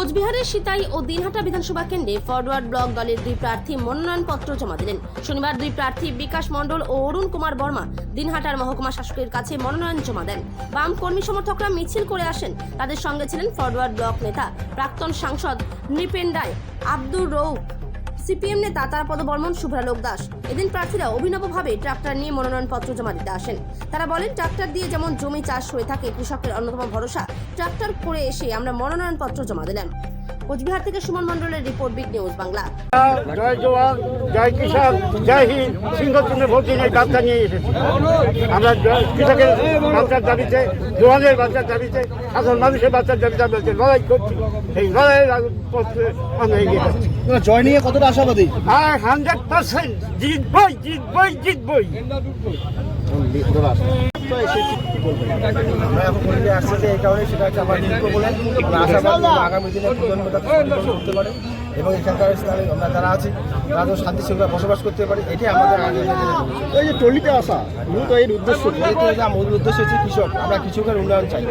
কোচবিহারের সিতাই ও দিনহাটা বিধানসভা কেন্দ্রে ফরওয়ার্ড ব্লক দলের দুই প্রার্থী মনোনয়নপত্র জমা দিলেন। শনিবার দুই প্রার্থী বিকাশ মণ্ডল ও অরুণ কুমার বর্মা দিনহাটার মহকুমা শাসকের কাছে মনোনয়ন জমা দেন। বাম কর্মী সমর্থকরা মিছিল করে আসেন। তাদের সঙ্গে ছিলেন ফরওয়ার্ড ব্লক নেতা প্রাক্তন সাংসদ নৃপেন রায়, আব্দুর রৌফ, সিপিএম নেতা তারাপদ বর্মন, শুভ্রালোক দাস। এদিন প্রার্থীরা অভিনবভাবে ট্রাক্টর নিয়ে মনোনয়নপত্র জমা দিতে আসেন। তারা বলেন, ট্রাক্টর দিয়ে যেমন জমি চাষ হয়ে থাকে, কৃষকের অন্যতম ভরসা ট্রাক্টর করে এসে আমরা মনোনয়নপত্র জমা দিলাম। কোচবিহার থেকে সুমন মণ্ডলের রিপোর্ট, বিগ নিউজ বাংলা। জয় জওয়ান, জয় কিষান, জয় হিন্দ। সিংহচূড়ে ভোট দিয়ে বার্তা নিয়ে এসেছি। আমরা কৃষকের বাচ্চার দাবিতে, জওয়ানের বাচ্চার দাবিতে, সাধারণ মানুষের বাচ্চার দাবিতে আমরা যে লড়াই করছি, এই লড়াইয়ের পথে আমরা এগিয়ে যাচ্ছি। জয় নিয়ে কতটা আশাবাদী? 100% জিতবই, জিতবই, জিতবই। আমরা এখন বলে আসছে যে এই কারণে সেটা হচ্ছে আমার জিতবো বলে আশাবাদী আগামী দিনে প্রজন্ম করতে পারে এবং এখানকার স্থানে আমরা যারা আছি তারা তো শান্তি শৃঙ্খলা বসবাস করতে পারি। এটাই আমাদের এই যে টলিতে আসা মূলত এর উদ্দেশ্য, মূল উদ্দেশ্য হচ্ছে কৃষক। আমরা কৃষকের উন্নয়ন চাই।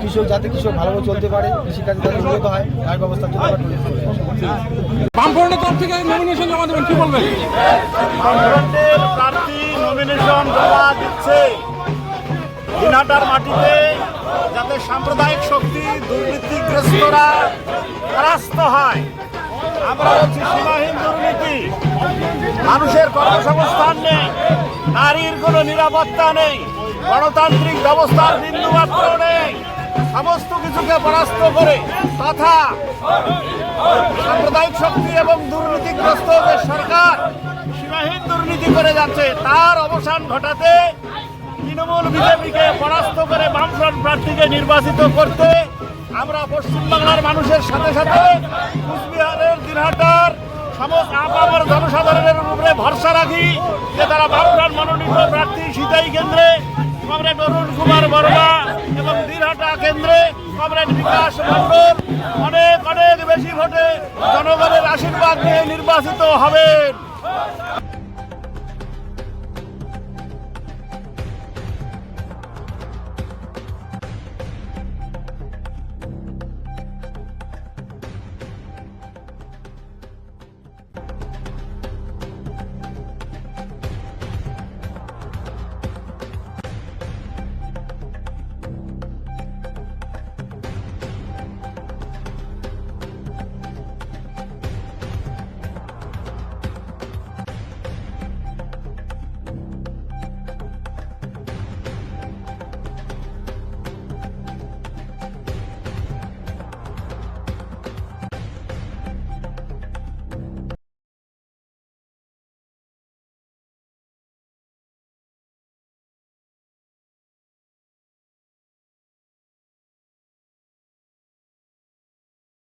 কৃষক যাতে কৃষক ভালোভাবে চলতে পারে, কৃষিকাজ যাতে উন্নত হয় তার ব্যবস্থা জন্য আমরা বামফ্রন্টের তরফ থেকে নমিনেশন জমা দেবেন, কি বলবেন? বামফ্রন্টের প্রার্থী নমিনেশন জমা দিচ্ছে। দিনহাটার মাটিতে যাতে সাম্প্রদায়িক শক্তি, দুর্নীতিগ্রস্তরা পরাস্ত হয়। আমরা হচ্ছি সীমাহীন দুর্নীতি, মানুষের কর্মসংস্থান নেই, নারীর কোনো নিরাপত্তা নেই, গণতান্ত্রিক ব্যবস্থার বিন্দুমাত্র নেই। সমস্ত কিছুকে পরাস্ত করে তথা সাম্প্রদায়িক শক্তি এবং দুর্নীতিগ্রস্ত যে সরকার সীমাহীন দুর্নীতি করে যাচ্ছে, তার অবসান ঘটাতে তৃণমূল বিজেপিকে পরাস্ত করে বামফ্রন্ট প্রার্থীকে নির্বাচিত করতে আমরা পশ্চিমবাংলার মানুষের সাথে সাথে কুচবিহারের দিনহাটার সমস্ত আপামর জনসাধারণের উপরে ভরসা রাখি যে তারা বামফ্রন্ট মনোনীত প্রার্থী সিতাই কেন্দ্রে কমরেড অরুণ কুমার বর্মা এবং দিনহাটা কেন্দ্রে কমরেড বিকাশ মণ্ডল অনেক অনেক বেশি ভোটে জনগণের আশীর্বাদ নিয়ে নির্বাচিত হবেন।